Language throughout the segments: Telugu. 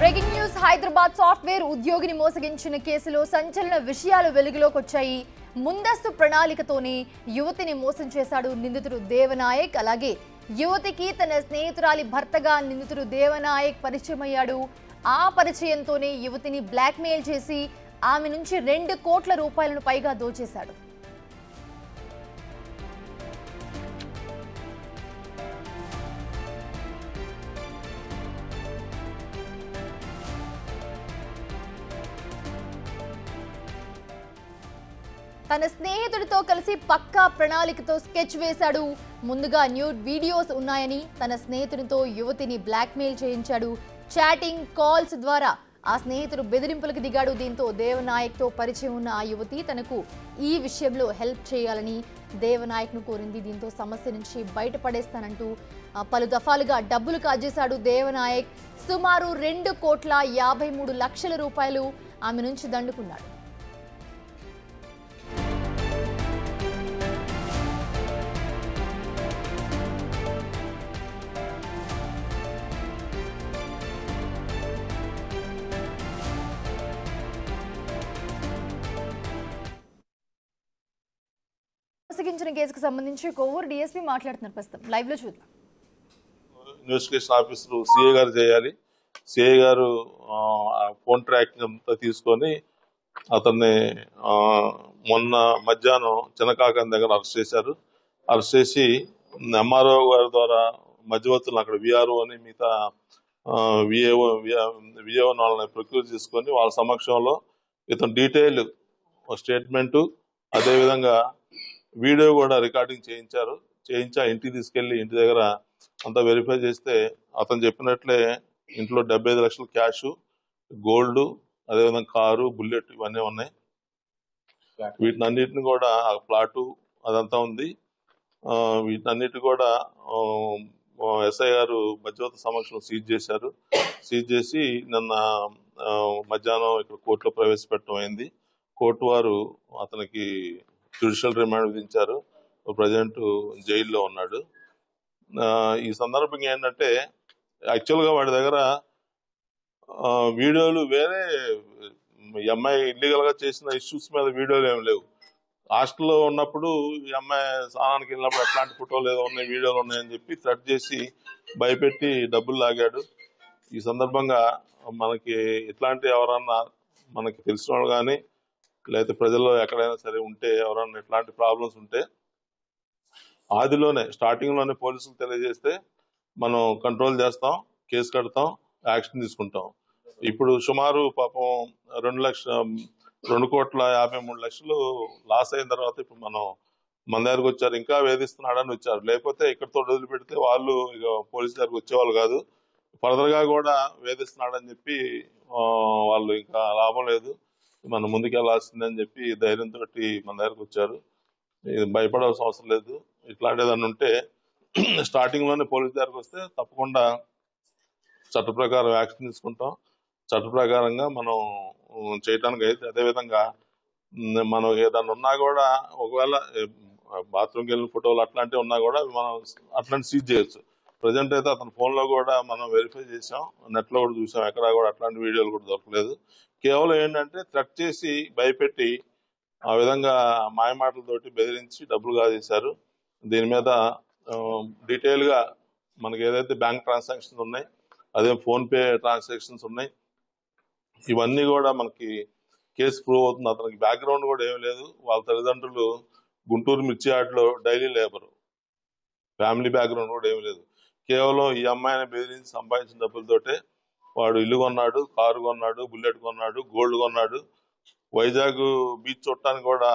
బ్రేకింగ్ న్యూస్ హైదరాబాద్ సాఫ్ట్వేర్ ఉద్యోగిని మోసగించిన కేసులో సంచలన విషయాలు వెలుగులోకి వచ్చాయి. ముందస్తు ప్రణాళికతోనే యువతిని మోసం చేశాడు నిందితుడు దేవనాయక్. అలాగే యువతికి తన స్నేహితురాలి భర్తగా నిందితుడు దేవనాయక్ పరిచయమయ్యాడు. ఆ పరిచయంతోనే యువతిని బ్లాక్మెయిల్ చేసి ఆమె నుంచి 2 కోట్ల రూపాయలను పైగా దోచేశాడు. తన స్నేహితుడితో కలిసి పక్కా ప్రణాళికతో స్కెచ్ వేశాడు. ముందుగా న్యూడ్ వీడియోస్ ఉన్నాయని తన స్నేహితుడితో యువతిని బ్లాక్మెయిల్ చేయించాడు. చాటింగ్ కాల్స్ ద్వారా ఆ స్నేహితుడు బెదిరింపులకు దిగాడు. దీంతో దేవనాయక్తో పరిచయం ఉన్న ఆ యువతి తనకు ఈ విషయంలో హెల్ప్ చేయాలని దేవనాయక్ను కోరింది. దీంతో సమస్య నుంచి బయటపడేస్తానంటూ పలు దఫాలుగా డబ్బులు కాజేశాడు దేవనాయక్. సుమారు 2,53,00,000 రూపాయలు ఆమె నుంచి దండుకున్నాడు. మోసగించిన కేసుకు సంబంధించి కొవ్వూరు డీఎస్పీ మాట్లాడుతున్నారు. ప్రస్తుతం లైవ్ లో చూద్దాం. ఇన్వెస్టిగేషన్ ఆఫీసర్ సిఐ గారు చేయాలి. సిఐ గారు ఫోన్ ట్రాకింగ్ అంతా తీసుకొని అతన్ని మొన్న మధ్యాహ్నం చిన్నకాకం దగ్గర అరెస్ట్ చేశారు. అరెస్ట్ చేసి ఎంఆర్ఓ గారి ద్వారా మధ్యవర్తులను అక్కడ విఆర్ఓ అని మిగతా విఏఓ వాళ్ళని ప్రొక్యూర్ చేసుకొని వాళ్ళ సమక్షంలో ఇతను డీటెయిల్ స్టేట్మెంట్ అదేవిధంగా వీడియో కూడా రికార్డింగ్ చేయించా ఇంటికి తీసుకెళ్లి ఇంటి దగ్గర అంతా వెరిఫై చేస్తే అతను చెప్పినట్లే ఇంట్లో 75 లక్షల క్యాష్, గోల్డ్, అదేవిధంగా కారు, బుల్లెట్ ఇవన్నీ ఉన్నాయి. వీటినన్నిటిని కూడా ప్లాటు అదంతా ఉంది. వీటన్నిటి కూడా ఎస్ఐ గారు మధ్యవర్తి సమక్షంలో సీజ్ చేశారు. సీజ్ చేసి నిన్న మధ్యాహ్నం ఇక్కడ కోర్టులో ప్రవేశపెట్టడం అయింది. కోర్టు వారు అతనికి జ్యుడిషియల్ రిమాండ్ విధించారు. ప్రజెంట్ జైల్లో ఉన్నాడు. ఈ సందర్భంగా ఏంటంటే యాక్చువల్ గా వాడి దగ్గర వీడియోలు వేరే అమ్మాయి ఇల్లీగల్ గా చేసిన ఇష్యూస్ మీద వీడియోలు ఏమి లేవు. హాస్టల్లో ఉన్నప్పుడు ఈ అమ్మాయి స్నానానికి వెళ్ళినప్పుడు ఎట్లాంటి ఫోటోలు ఏదో ఉన్నాయి, వీడియోలు ఉన్నాయని చెప్పి థ్రెట్ చేసి భయపెట్టి డబ్బులు లాగాడు. ఈ సందర్భంగా మనకి ఇట్లాంటి ఎవరన్నా మనకి తెలిసిన వాళ్ళు కానీ లేకపోతే ప్రజల్లో ఎక్కడైనా సరే ఉంటే ఎవరన్నా ఇట్లాంటి ప్రాబ్లమ్స్ ఉంటే ఆదిలోనే స్టార్టింగ్ లోనే పోలీసులు తెలియజేస్తే మనం కంట్రోల్ చేస్తాం, కేసు కడతాం, యాక్షన్ తీసుకుంటాం. ఇప్పుడు సుమారు పాపం 2,53,00,000 లాస్ అయిన తర్వాత ఇప్పుడు మన దగ్గరకు వచ్చారు. ఇంకా వేధిస్తున్నాడని వచ్చారు. లేకపోతే ఇక్కడతో వదిలిపెడితే వాళ్ళు ఇక పోలీసు దగ్గరకు వచ్చేవాళ్ళు కాదు. ఫర్దర్ గా కూడా వేధిస్తున్నాడని చెప్పి వాళ్ళు ఇంకా లాభం లేదు, మనం ముందుకెళ్లాల్సిందని చెప్పి ధైర్యంతో మన దగ్గరకు వచ్చారు. భయపడాల్సిన అవసరం లేదు. ఇట్లాంటి ఏదన్నా ఉంటే స్టార్టింగ్ లోనే పోలీస్ దగ్గరకు వస్తే తప్పకుండా చట్ట ప్రకారం యాక్షన్ తీసుకుంటాం. చట్ట ప్రకారంగా మనం చేయటానికి అయితే అదేవిధంగా మనం ఏదన్నా ఉన్నా కూడా ఒకవేళ బాత్రూమ్కి వెళ్ళిన ఫోటోలు అట్లాంటివి ఉన్నా కూడా మనం అట్లాంటి సీజ్ చేయొచ్చు. ప్రజెంట్ అయితే అతని ఫోన్ లో కూడా మనం వెరిఫై చేసాం, నెట్ లో కూడా చూసాం, ఎక్కడా కూడా అట్లాంటి వీడియోలు కూడా దొరకలేదు. కేవలం ఏంటంటే థ్రెట్ చేసి భయపెట్టి ఆ విధంగా మాయమాటలతోటి బెదిరించి డబ్బులు కాజేశారు. దీని మీద డీటెయిల్ గా మనకి ఏదైతే బ్యాంక్ ట్రాన్సాక్షన్స్ ఉన్నాయి, అదే ఫోన్ పే ట్రాన్సాక్షన్స్ ఉన్నాయి, ఇవన్నీ కూడా మనకి కేసు ప్రూవ్ అవుతుంది. అతనికి బ్యాక్గ్రౌండ్ కూడా ఏమీ లేదు. వాళ్ళ తల్లిదండ్రులు గుంటూరు మిర్చి యార్డ్లో డైలీ లేబర్, ఫ్యామిలీ బ్యాక్గ్రౌండ్ కూడా ఏమీ లేదు. కేవలం ఈ అమ్మాయిని బెదిరించి సంపాదించిన డబ్బులతోటే వాడు ఇల్లు కొన్నాడు, కారు కొన్నాడు, బుల్లెట్ కొన్నాడు, గోల్డ్ కొన్నాడు. వైజాగ్ బీచ్ చూడటానికి కూడా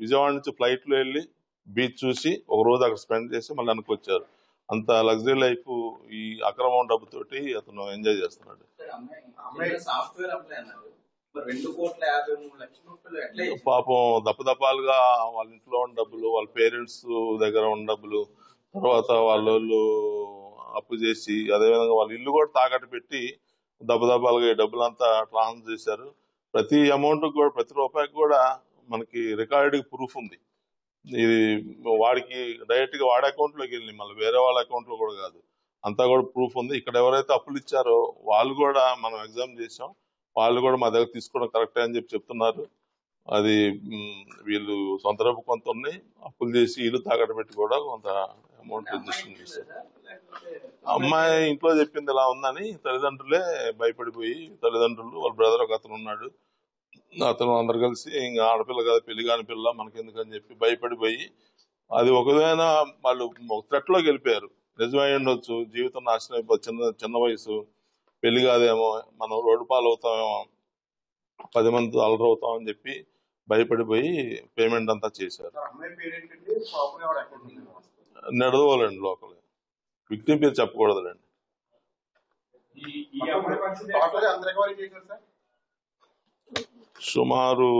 విజయవాడ నుంచి ఫ్లైట్ లో వెళ్ళి బీచ్ చూసి ఒక రోజు అక్కడ స్పెండ్ చేసి మళ్ళీ వెనక్కి వచ్చారు. అంత లగ్జరీ లైఫ్ ఈ అక్రమం డబ్బుతోటి అతను ఎంజాయ్ చేస్తున్నాడు. పాపం దప్పదప్పాలుగా వాళ్ళ ఇంట్లో ఉన్న డబ్బులు, వాళ్ళ పేరెంట్స్ దగ్గర ఉన్న డబ్బులు, తర్వాత వాళ్ళు అప్పు చేసి అదేవిధంగా వాళ్ళ ఇల్లు కూడా తాకట్టు పెట్టి దప్పదప్పాలుగా ఈ డబ్బులంతా ట్రాన్స్ఫర్ చేశారు. ప్రతి అమౌంట్ కూడా ప్రతి రూపాయికి కూడా మనకి రికార్డ్ ప్రూఫ్ ఉంది. ఇది వాడికి డైరెక్ట్ గా వాడి అకౌంట్ లోకి వెళ్ళి మళ్ళీ వేరే వాళ్ళ అకౌంట్ లో కూడా కాదు. అంతా కూడా ప్రూఫ్ ఉంది. ఇక్కడ ఎవరైతే అప్పులు ఇచ్చారో వాళ్ళు కూడా మనం ఎగ్జామ్ చేసాం, వాళ్ళు కూడా మా దగ్గర తీసుకోవడం కరెక్టే అని చెప్తున్నారు. అది వీళ్ళు సొంత డబ్బు కొంత ఉన్నాయి, అప్పులు చేసి ఇల్లు తాకట్టు పెట్టి కూడా కొంత అమౌంట్ రిజిస్ట్రేషన్ చేశారు. అమ్మాయి ఇంట్లో చెప్పింది ఇలా ఉందని తల్లిదండ్రులే భయపడిపోయి, తల్లిదండ్రులు వాళ్ళ బ్రదర్ ఒక అతను ఉన్నాడు, అతను అందరు కలిసి ఇంకా ఆడపిల్ల కదా, పెళ్లి కాని పిల్ల మనకెందుకని చెప్పి భయపడిపోయి, అది ఒకవేళ వాళ్ళు ఒక థ్రెట్లోకి వెళ్ళిపోయారు. నిజమై ఉండొచ్చు, జీవితం నాశనం అయిపోతుంది, చిన్న చిన్న వయసు, పెళ్లి కాదేమో, మనం రోడ్డు పాలు అవుతామేమో, 10 మంది అలరవుతామని చెప్పి భయపడిపోయి పేమెంట్ అంతా చేశారు. నడవలండి లోకల్, విక్టిమ్ పేరు చెప్పకూడదులేండి. సుమారు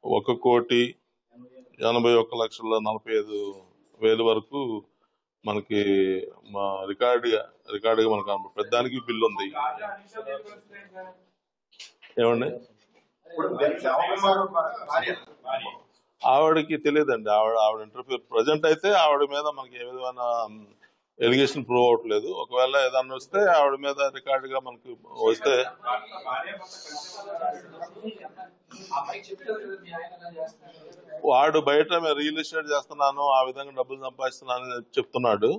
1,81,45,000 వరకు మనకి మా రికార్డుగా మనకు పెద్దానికి బిల్లు ఉంది. ఏమండి ఆవిడకి తెలియదండి, ఆవిడ ఇంటర్వ్యూ ప్రజెంట్ అయితే ఆవిడ మీద మనకి ఏ విధమైన ఎలిగేషన్ ప్రూవ్ అవట్లేదు. ఒకవేళ ఏదన్నా వస్తే ఆవిడ మీద రికార్డుగా మనకి వస్తే వాడు బయట రియల్ ఎస్టేట్ చేస్తున్నాను, ఆ విధంగా డబ్బులు సంపాదిస్తున్నాను అని చెప్తున్నాడు.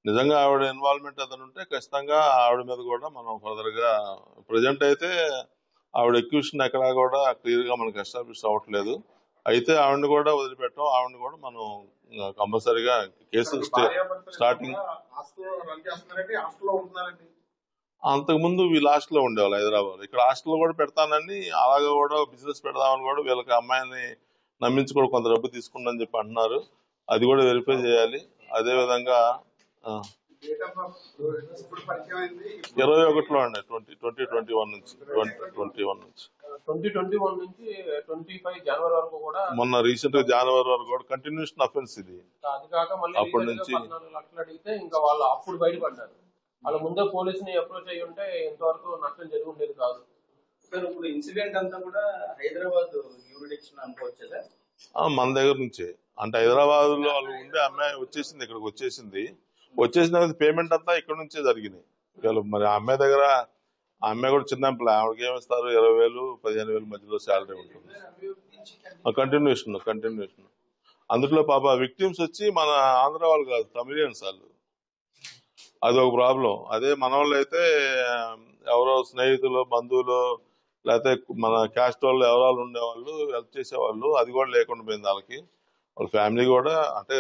నిజంగా ఆవిడ ఇన్వాల్వ్మెంట్ ఏదైనా ఉంటే ఖచ్చితంగా ఆవిడ మీద కూడా మనం ఫర్దర్ గా, ప్రజెంట్ అయితే ఆవిడ ఎక్యూషన్ ఎక్కడా కూడా క్లియర్ గా మనకి ఎస్టాబ్లిష్ అవ్వట్లేదు. అయితే ఆవిడని కూడా వదిలిపెట్టాం, ఆవిడని కూడా మనం కంపల్సరీగా కేసు స్టార్టింగ్. అంతకుముందు వీళ్ళు హాస్టల్లో ఉండేవాళ్ళు హైదరాబాద్, ఇక్కడ హాస్టల్లో కూడా పెడతానని, అలాగే కూడా బిజినెస్ పెడదామని కూడా వీళ్ళకి అమ్మాయిని నమ్మించి కూడా కొంత డబ్బు తీసుకుందని చెప్పి అంటున్నారు. అది కూడా వెరిఫై చేయాలి. అదే విధంగా 21లో అండి, 2021 నుంచి 25 జనవరి వరకు కూడా, మొన్న రీసెంట్ గా జనవరి వరకు కూడా కంటిన్యూషన్ అఫెన్స్ ఇది. అది కాక మళ్ళీ అప్పటి నుంచి 14 లక్షలు అడిగితే ఇంకా వాళ్ళు అప్పుడు బయటపడ్డారు. వాళ్ళ ముందే పోలీసుని అప్రోచ్ అయ్యి ఉంటే ఇంతవరకు నష్టం జరిగి ఉండేది కాదు. సార్ ఇప్పుడు ఇన్సిడెంట్ అంతా కూడా హైదరాబాద్ యూరిడిక్షన్ అనుకోవచ్చు సార్? మన దగ్గర నుంచే, అంటే హైదరాబాద్ లో వాళ్ళు ఉండే అమ్మాయి వచ్చేసింది, ఇక్కడికి వచ్చేసిన పేమెంట్ అంతా ఇక్కడ నుంచే జరిగినాయి. మరి ఆ అమ్మాయి దగ్గర, ఆ అమ్మాయి కూడా చిన్న ఎంప్లాయ్, ఆవిడకి ఏమిస్తారు 20,000 15,000 మధ్యలో శాలరీ ఉంటుంది. కంటిన్యూషన్ అందులో పాప విక్టిమ్స్ వచ్చి మన ఆంధ్ర వాళ్ళు కాదు, తమిళియన్స్ వాళ్ళు. అది ఒక ప్రాబ్లం. అదే మన వాళ్ళు అయితే ఎవరో స్నేహితులు, బంధువులు, లేకపోతే మన క్యాస్ట్ వాళ్ళు ఎవరాలు ఉండేవాళ్ళు, హెల్ప్ చేసేవాళ్ళు. అది కూడా లేకుండా పోయింది వాళ్ళకి. వాళ్ళ ఫ్యామిలీ కూడా, అంటే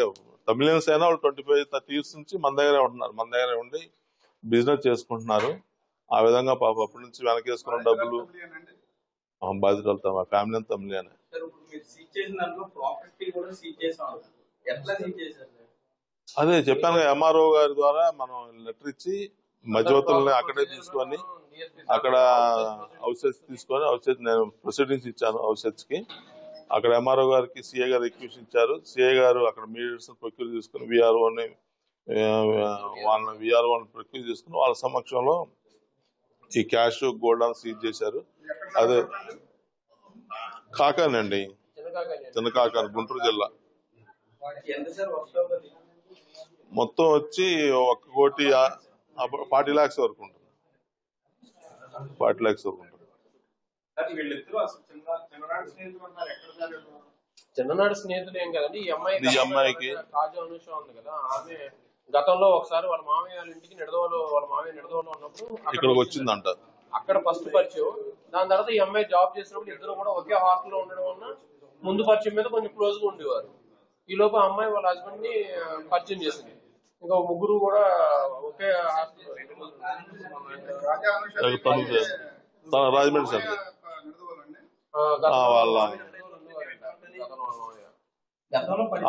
తమిళియన్స్ అయినా వాళ్ళు 25-30 years నుంచి మన దగ్గరే ఉంటున్నారు, మన దగ్గరే ఉండి బిజినెస్ చేసుకుంటున్నారు. ఆ విధంగా పాప అప్పటి నుంచి వెనకేసుకున్న డబ్బులు బాధితులతో మా ఫ్యామిలీ అంతా తమిళియనే. అదే చెప్పాను, ఎంఆర్ఓ గారి ద్వారా మనం లెటర్ ఇచ్చి మధ్యవర్తులని అక్కడే తీసుకొని, అక్కడ అవుట్సైడ్స్ తీసుకొని, అవుట్సైడ్స్ నేను ప్రొసీడింగ్స్ ఇచ్చాను అవుట్సైడ్స్ కి. అక్కడ ఎంఆర్ఓ గారికి సిఐ గారు రిక్వెస్ట్ ఇచ్చారు. సిఐ గారు అక్కడ మీడియేటర్స్ ప్రొక్యూర్ చేసుకుని విఆర్ఓని ప్రొక్యూర్ చేసుకుని వాళ్ళ సమక్షంలో ఈ క్యాష్ గోల్డ్ అని సీజ్ చేశారు. అదే కాకానండి, చిన్న కాకాని, గుంటూరు జిల్లా. మొత్తం వచ్చి 1,40 lakhs వరకు ఉంటుంది. 40 lakhs వరకు ఉంటుంది. చిన్ననాటి స్నేహితులు ఏం కదండి. ఈ అమ్మాయికి కాజా అనుష ఉంది కదా, ఆమె గతంలో ఒకసారి వాళ్ళ మామయ్య వాళ్ళ ఇంటికి నిడదవోలో ఉన్నప్పుడు ఇక్కడికి వచ్చిందంట. అక్కడ ఫస్ట్ పరిచయం. దాని తర్వాత ఈ అమ్మాయి జాబ్ చేసినప్పుడు ఇద్దరు కూడా ఒకే హాస్టల్లో ఉండడం వల్ల ముందు పరిచయం మీద కొంచెం క్లోజ్ గా ఉండేవారు. ఈ లోపు అమ్మాయి వాళ్ళ హస్బెండ్ ని పరిచయం చేసింది. ఇంకా ముగ్గురు కూడా ఒకే హాస్టల్, రాజమండ్రి సార్.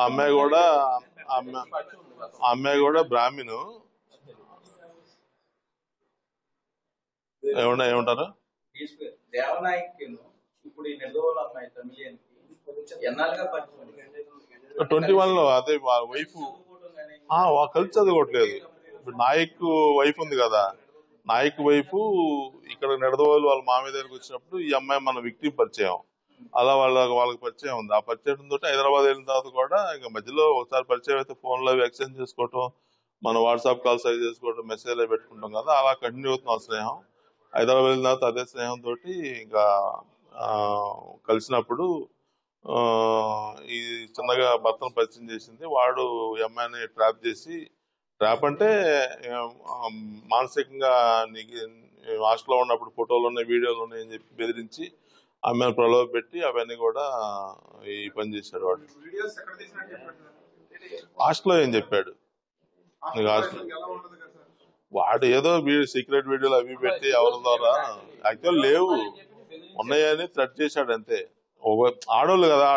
అమ్మాయి కూడా బ్రాహ్మణు. ఏమంటారు? ఇప్పుడు ఈ నెల్లూరు అమ్మాయి ఎన్నాళ్ళుగా 21 లో అదే వైఫ్ కలిసి చదువుకోవట్లేదు. ఇప్పుడు నాయక్ వైఫ్ ఉంది కదా, నాయక్ వైఫ్ ఇక్కడ నిడదవోలు వాళ్ళ మామయ్య దగ్గరికి వచ్చినప్పుడు ఈ అమ్మాయి మన విక్టిమ్ పరిచయం. అలా వాళ్ళకి పరిచయం ఉంది. ఆ పరిచయం తోటి హైదరాబాద్ వెళ్ళిన తర్వాత కూడా ఇంకా మధ్యలో ఒకసారి పరిచయం అయితే ఫోన్లో ఎక్స్చేంజ్ చేసుకోవటం, మనం వాట్సాప్ కాల్స్ అవి చేసుకోవడం, మెసేజ్ పెట్టుకుంటాం కదా, అలా కంటిన్యూ అవుతుంది ఆ స్నేహం. హైదరాబాద్ వెళ్ళిన తర్వాత అదే స్నేహంతో ఇంకా కలిసినప్పుడు ఈ చిన్నగా భర్తను పరిచయం చేసింది. వాడు అమ్మాయిని ట్రాప్ చేసి, ట్రాప్ అంటే మానసికంగా నీకు హాస్టల్లో ఉన్నప్పుడు ఫోటోలు ఉన్నాయి, వీడియోలు ఉన్నాయి అని చెప్పి బెదిరించి అమ్మాయిని ప్రలోభ పెట్టి అవన్నీ కూడా ఈ పని చేశాడు వాడు. హాస్టల్లో ఏం చెప్పాడు నీకు? హాస్టల్ వాడు ఏదో సీక్రెట్ వీడియోలు అవి పెట్టి ఎవరి ద్వారా యాక్చువల్ లేవు, ఉన్నాయని థ్రెట్ చేశాడు అంతే. ఆడోళ్ళు కదా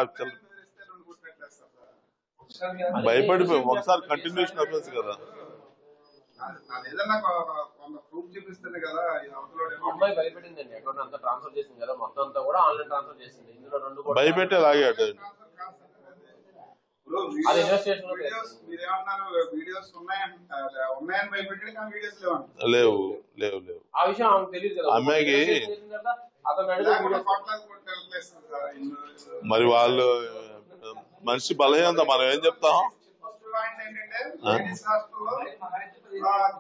భయపడిపోయి ఒకసారి కంటిన్యూషన్ అఫెన్స్ కదా. భయపెట్టే లాగాడు. లేవు లేవు లేవు అమ్మాయికి. మరి వాళ్ళు మనిషి బలహీనత, మనం ఏం చెప్తాం?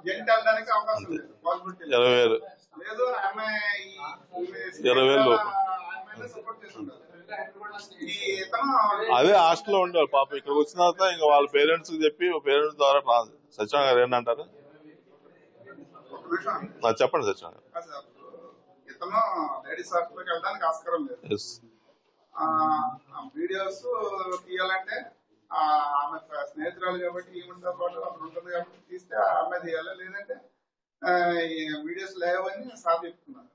20,000 అదే హాస్టల్లో ఉండేవాళ్ళు పాపం. ఇక్కడికి వచ్చిన తర్వాత ఇంకా వాళ్ళ పేరెంట్స్ కి చెప్పి పేరెంట్స్ ద్వారా సత్యనారాయణ గారు ఏంటంటారు? చెప్పండి సత్యనారాయణ గారు. ఇతను లేడీస్ హాస్టల్కి వెళ్ళడానికి ఆస్కారం లేదు. వీడియోస్ తీయాలంటే ఆమె స్నేహితురాలు కాబట్టి ఈమెతో పాటు అక్కడ ఉంటుంది కాబట్టి తీస్తే ఆమె తీయాలి, లేదంటే వీడియోస్ లేవని సార్ చెప్తున్నారు.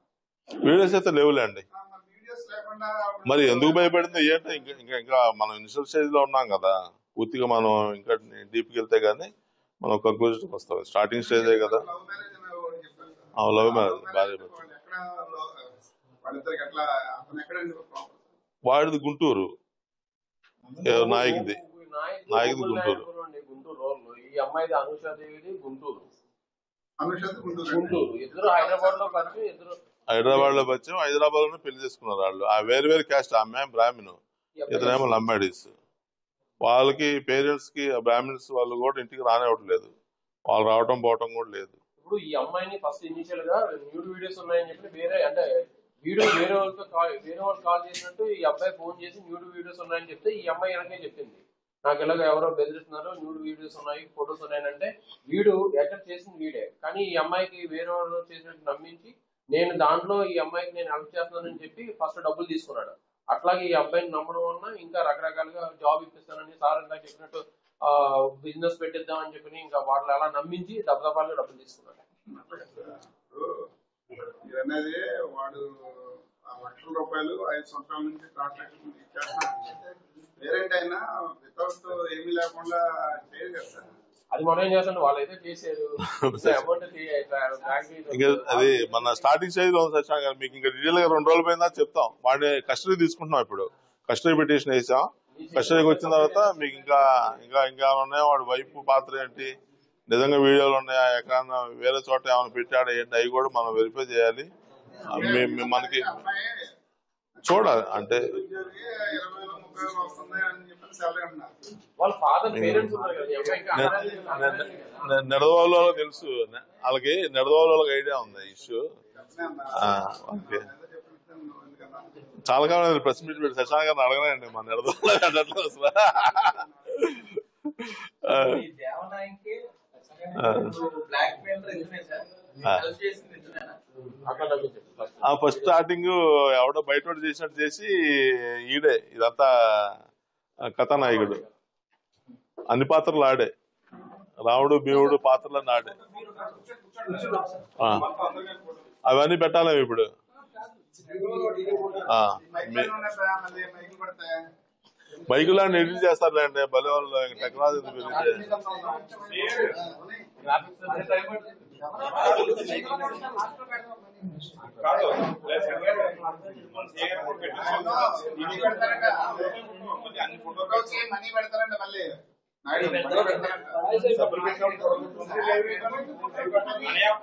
వీడియోస్ అయితే లేవులేండి. వీడియోస్ లేకుండా మరి ఎందుకు భయపడింది ఏంటంటే ఇంకా మనం ఇనిషియల్ స్టేజ్ లో ఉన్నాం కదా, పూర్తిగా మనం ఇంకా డీప్ కి వెళ్తే గానీ మనం కంక్లూజన్ వస్తాం. స్టార్టింగ్ స్టేజే కదా. Love marriage. భార్య వాడిది గుంటూరు, నాయకుది గుంటూరు. ఈ అమ్మాయిది అనుషాదేవిది గుంటూరు. హైదరాబాద్ లో వచ్చాం, హైదరాబాద్ లోనే పెళ్లి చేసుకున్నారు వాళ్ళు. ఆ వేరు వేరు క్యాస్ట్. అమ్మాయి బ్రాహ్మణు, ఇతనేమో లంబాడీస్. వాళ్ళకి పేరెంట్స్ కి బ్రాహ్మణ్స్ వాళ్ళు కూడా ఇంటికి రానివ్వట్లేదు, వాళ్ళు రావటం పోవటం కూడా లేదు. ఇప్పుడు ఈ అమ్మాయిని ఫస్ట్ ఇనిషియల్ గా న్యూడ్ వీడియోస్ ఉన్నాయని చెప్పి వేరే అంటే వేరే వాళ్ళు కాల్ చేసినట్టు ఈ అబ్బాయి ఫోన్ చేసి న్యూడ్ వీడియోస్ ఉన్నాయని చెప్తే ఈ అమ్మాయి వెనకే చెప్పింది, నాకు ఎలాగో ఎవరో బెదిరిస్తున్నారు, న్యూడ్ వీడియోస్ ఉన్నాయి, ఫొటోస్ ఉన్నాయనంటే వీడు అటెంప్ట్ చేసింది వీడే. కానీ ఈ అమ్మాయికి వేరే వాళ్ళు చేసినట్టు నమ్మించి నేను దాంట్లో ఈ అమ్మాయికి నేను హెల్ప్ చేస్తున్నానని చెప్పి ఫస్ట్ డబ్బులు తీసుకున్నాడు. అట్లాగే ఈ అబ్బాయిని నమ్మడం వల్ల ఇంకా రకరకాలుగా జాబ్ ఇప్పిస్తానని సార్ అంతా చెప్పినట్టు బిజినెస్ పెట్టిద్దామని చెప్పి ఇంకా వాళ్ళు అలా నమ్మించి దబ్బదబాలుగా డబ్బులు తీసుకున్నాడు. అనేది వాడు ₹1,00,000 5 సంవత్సరాల నుంచి ట్రాన్సాక్షన్ ఇచ్చేస్తాను. పేరెంట్ అయినా వితౌట్ ఏమీ లేకుండా చేయదు కదా సార్. అది మనం ఏం చేస్తాం, వాళ్ళైతే చేశారు. అది మన స్టార్టింగ్ స్టేజ్ లో సత్యనారాయణ గారు మీకు ఇంకా డీటెయిల్ గా 2 రోజుల పైన చెప్తాం. వాడిని కస్టడీ తీసుకుంటున్నాం. ఇప్పుడు కస్టడీ పిటిషన్ వేసాం. కస్టడీకి వచ్చిన తర్వాత మీకు ఇంకా ఇంకా ఇంకా ఉన్నాయో వాడి వైఫ్ పాత్ర ఏంటి, నిజంగా వీడియోలు ఉన్నాయా, ఎక్కడన్నా వేరే చోట ఏమైనా పెట్టాడా ఏంటి, అవి కూడా మనం వెరిఫై చేయాలి. మనకి చూడాలి అంటే నెడదవాళ్ళలో తెలుసు వాళ్ళకి, నెడదవాళ్ళకి ఐడియా ఉంది ఇష్యూ. ఓకే, చాలా కాలం ప్రెస్ మీట్ పెట్టి శశాంక్ గారిని అడగనండి మన నెడదవాళ్ళ ఫస్ట్ స్టార్టింగ్ ఎవడో బయట చేసినట్టు చేసి ఈడే ఇదంతా కథానాయకుడు, అన్ని పాత్రలు ఆడే, రాముడు భీముడు పాత్రలన్నీ ఆడే. అవన్నీ పెట్టాలి ఇప్పుడు. బైకులాంటి ఎడిట్ చేస్తారులేండి, భలే వాళ్ళు టెక్నాలజీ పెరిగితే. మనీ పెడతారండి మళ్ళీ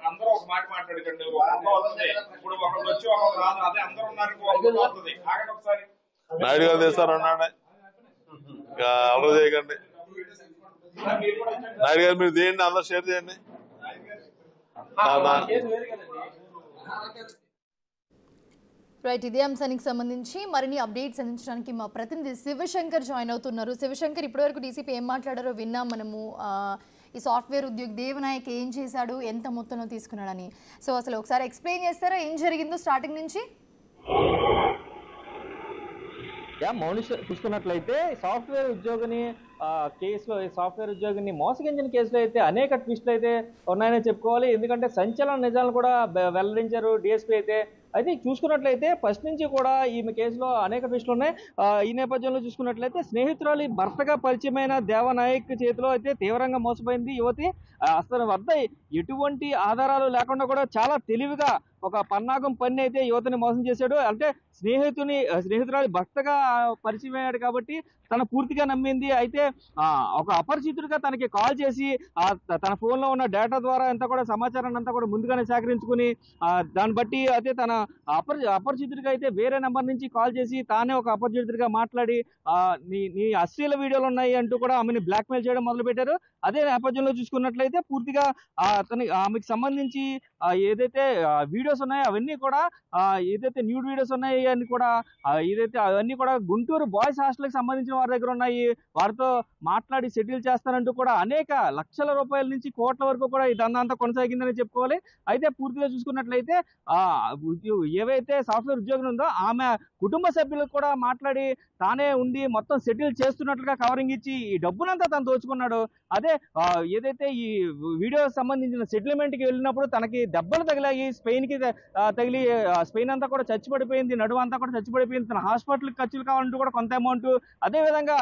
అందరూ ఒక మాట మాట్లాడకండి. ఇప్పుడు ఒకళ్ళు వచ్చి ఒకళ్ళు రాదు, అదే అందరూ ఉన్నారు. ఆగండి ఒకసారి. నాయుడు గారు చేస్తారు అన్నాడే, అలా చేయకండి. నాయుడు గారు మీరు చేయండి, అందరూ షేర్ చేయండి. కేసు వేరు కదండి. రైట్, ఇదే అంశానికి సంబంధించి మరిన్ని అప్డేట్స్ అందించడానికి మా ప్రతినిధి శివశంకర్ జాయిన్ అవుతున్నారు. శివశంకర్, ఇప్పటివరకు డీసీపీ ఏం మాట్లాడారో విన్నాం మనము. ఈ సాఫ్ట్వేర్ ఉద్యోగి దేవనాయక్ ఏం చేశాడు, ఎంత మొత్తంలో తీసుకున్నాడని. సో అసలు ఒకసారి ఎక్స్ప్లెయిన్ చేస్తారా ఏం జరిగిందో స్టార్టింగ్ నుంచి? మౌనిష్ చూసుకున్నట్లయితే సాఫ్ట్వేర్ ఉద్యోగిని కేసులో, సాఫ్ట్వేర్ ఉద్యోగిని మోసగించిన కేసులో అయితే అనేక ట్విస్టులు అయితే ఉన్నాయని చెప్పుకోవాలి. ఎందుకంటే సంచలన నిజాలు కూడా వెల్లడించారు డిఎస్పీ అయితే. అయితే చూసుకున్నట్లయితే ఫస్ట్ నుంచి కూడా ఈమె కేసులో అనేక ట్విస్టులు ఉన్నాయి. ఈ నేపథ్యంలో చూసుకున్నట్లయితే స్నేహితురాలి భర్తగా పరిచయమైన దేవనాయక్ చేతిలో అయితే తీవ్రంగా మోసపోయింది యువతి. అసలు వద్ద ఎటువంటి ఆధారాలు లేకుండా కూడా చాలా తెలివిగా ఒక పన్నాగం పని అయితే యువతిని మోసం చేశాడు. అంటే స్నేహితురాలి భర్తగా పరిచయం అయ్యాడు కాబట్టి తన పూర్తిగా నమ్మింది. అయితే ఒక అపరిచితుడిగా తనకి కాల్ చేసి తన ఫోన్లో ఉన్న డేటా ద్వారా అంతా కూడా సమాచారాన్ని అంతా కూడా ముందుగానే సేకరించుకుని దాన్ని బట్టి అయితే తన అపరిచితుడిగా అయితే వేరే నెంబర్ నుంచి కాల్ చేసి తానే ఒక అపరిచితుడిగా మాట్లాడి నీ అశ్లీల వీడియోలు ఉన్నాయి అంటూ కూడా ఆమెని బ్లాక్మెయిల్ చేయడం మొదలుపెట్టారు. అదే నేపథ్యంలో చూసుకున్నట్లయితే పూర్తిగా ఆమెకు సంబంధించి ఏదైతే వీడియోస్ ఉన్నాయో అవన్నీ కూడా ఏదైతే న్యూడ్ వీడియోస్ ఉన్నాయి అని కూడా ఏదైతే అవన్నీ కూడా గుంటూరు బాయ్స్ హాస్టల్కి సంబంధించిన వారి దగ్గర ఉన్నాయి. వారితో మాట్లాడి సెటిల్ చేస్తానంటూ కూడా అనేక లక్షల రూపాయల నుంచి కోట్ల వరకు కూడా ఈ దందా కొనసాగిందని చెప్పుకోవాలి. అయితే పూర్తిగా చూసుకున్నట్లయితే ఏవైతే సాఫ్ట్వేర్ ఉద్యోగం ఉందో ఆమె కుటుంబ సభ్యులకు కూడా మాట్లాడి తానే ఉండి మొత్తం సెటిల్ చేస్తున్నట్లుగా కవరింగ్ ఇచ్చి ఈ డబ్బునంతా తను దోచుకున్నాడు. అదే ఏదైతే ఈ వీడియో సంబంధించిన సెటిల్మెంట్కి వెళ్ళినప్పుడు తనకి దెబ్బలు తగిలాయి, స్పెయిన్కి తగిలి స్పెయిన్ అంతా కూడా చచ్చిపడిపోయింది, నడుము అంతా కూడా చచ్చిపడిపోయింది. తన హాస్పిటల్కి ఖర్చులు కావాలంటూ కూడా కొంత అమౌంట్, అదేవిధంగా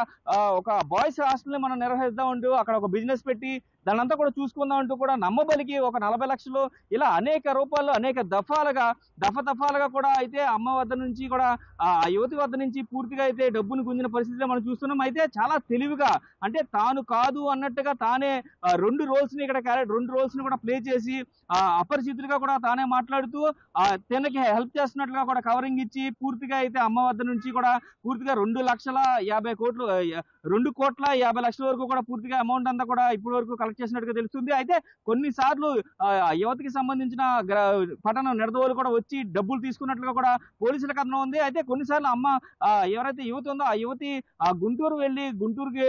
ఒక బాయ్స్ హాస్టల్ని మనం నిర్వహిద్దామంటూ అక్కడ ఒక బిజినెస్ పెట్టి దానంతా కూడా చూసుకుందాం అంటూ కూడా నమ్మబలికి ఒక 40 లక్షలు ఇలా అనేక రూపాయలు అనేక దఫాలుగా కూడా అయితే అమ్మ వద్ద నుంచి కూడా ఆ యువతి వద్ద నుంచి పూర్తిగా అయితే డబ్బును గుంజిన పరిస్థితిలో మనం చూస్తున్నాం. అయితే చాలా తెలివిగా అంటే తాను కాదు అన్నట్టుగా తానే రెండు రోల్స్ ని కూడా ప్లే చేసి అపరిచితుడిగా కూడా తానే మాట్లాడుతూ తనకి హెల్ప్ చేస్తున్నట్లుగా కూడా కవరింగ్ ఇచ్చి పూర్తిగా అయితే అమ్మ వద్ద నుంచి కూడా పూర్తిగా 2,50,00,000 వరకు కూడా పూర్తిగా అమౌంట్ అంతా కూడా ఇప్పటి వరకు కలెక్ట్ చేసినట్టుగా తెలుస్తుంది. అయితే కొన్నిసార్లు యువతికి సంబంధించిన పట్టణ నిడదవోలు కూడా వచ్చి డబ్బులు తీసుకున్నట్లుగా కూడా పోలీసుల కథనం ఉంది. అయితే కొన్నిసార్లు అమ్మ ఎవరైతే యువతి ఉందో ఆ యువతి గుంటూరు వెళ్ళి గుంటూరుకి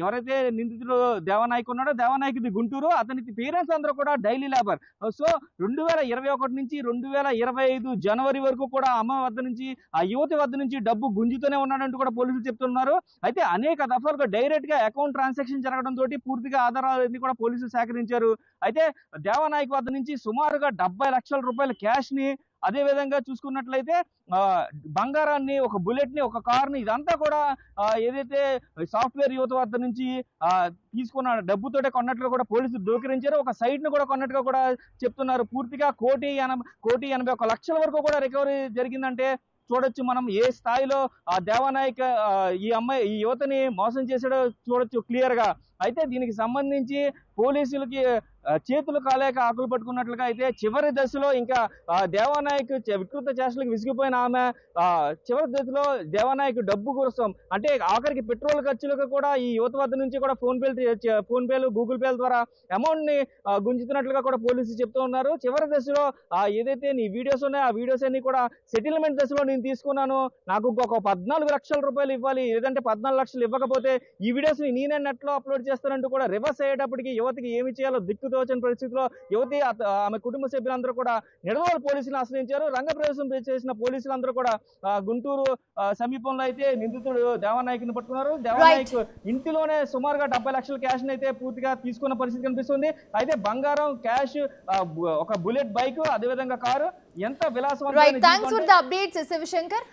ఎవరైతే నిందితుడు దేవనాయక్ ఉన్నాడో దేవనాయక్ది గుంటూరు, అతనికి పేరెంట్స్ అందరూ కూడా డైలీ లేబర్. సో 2021 నుంచి 2025 జనవరి వరకు కూడా అమ్మ వద్ద నుంచి ఆ యువతి వద్ద నుంచి డబ్బు గుంజుతూనే ఉన్నాడంటూ కూడా పోలీసులు చెప్తున్నారు. అయితే అనేక దఫాలుగా డైరెక్ట్ గా అకౌంట్ ట్రాన్సాక్షన్ జరగడం తోటి పూర్తిగా ఆధారాలన్నీ కూడా పోలీసులు సేకరించారు. అయితే దేవనాయక్ వద్ద నుంచి సుమారుగా 70 లక్షల రూపాయల క్యాష్ ని, అదే విధంగా చూసుకున్నట్లయితే బంగారాన్ని, ఒక బుల్లెట్ ని, ఒక కార్ ని, ఇదంతా కూడా ఏదైతే సాఫ్ట్వేర్ యువత వద్ద నుంచి తీసుకున్న డబ్బుతోటే కొన్నట్లుగా కూడా పోలీసులు ధృవీకరించారు. ఒక సైట్ ను కూడా కొన్నట్టుగా కూడా చెప్తున్నారు. పూర్తిగా 1,81,00,000 వరకు కూడా రికవరీ జరిగిందంటే చూడొచ్చు మనం ఏ స్థాయిలో దేవనాయక్ ఈ యువతని మోసం చేసాడో చూడొచ్చు క్లియర్ గా. అయితే దీనికి సంబంధించి పోలీసులకి చేతులు కాలేక ఆకులు పట్టుకున్నట్లుగా అయితే చివరి దశలో ఇంకా దేవనాయక్ వికృత చేష్టలకు విసిగిపోయిన ఆమె చివరి దశలో దేవనాయక్ డబ్బు కోసం అంటే ఆఖరికి పెట్రోల్ ఖర్చులకు కూడా ఈ యువత వద్ద నుంచి కూడా ఫోన్ పేలు గూగుల్ పేల ద్వారా అమౌంట్ ని గుంజుతున్నట్లుగా కూడా పోలీసులు చెప్తూ ఉన్నారు. చివరి దశలో ఏదైతే నీ వీడియోస్ ఉన్నాయో ఆ వీడియోస్ అన్ని కూడా సెటిల్మెంట్ దశలో నేను తీసుకున్నాను, నాకు ఇంకొక 14 లక్షల రూపాయలు ఇవ్వాలి, లేదంటే 14 లక్షలు ఇవ్వకపోతే ఈ వీడియోస్ ని నేనే నెట్ లో అప్లోడ్ చేస్తానంటూ కూడా రివర్స్ అయ్యేటప్పటికి యువతికి ఏమి చేయాలో దిక్కుతోచని పరిస్థితిలో యువతి ఆమె కుటుంబ సభ్యులందరూ కూడా నిడదవోలు పోలీసులను ఆశ్రయించారు. రంగప్రవేశం చేసిన పోలీసులందరూ కూడా గుంటూరు సమీపంలో అయితే నిందితుడు దేవనాయక్ ని పట్టుకున్నారు. దేవనాయక్ ఇంటిలోనే సుమారుగా 70 లక్షల క్యాష్ అయితే పూర్తిగా తీసుకున్న పరిస్థితి కనిపిస్తుంది. అయితే బంగారం, క్యాష్, ఒక బుల్లెట్ బైక్, అదేవిధంగా కారు, ఎంత విలాసవంతమైన thanks for the updates Shivshankar.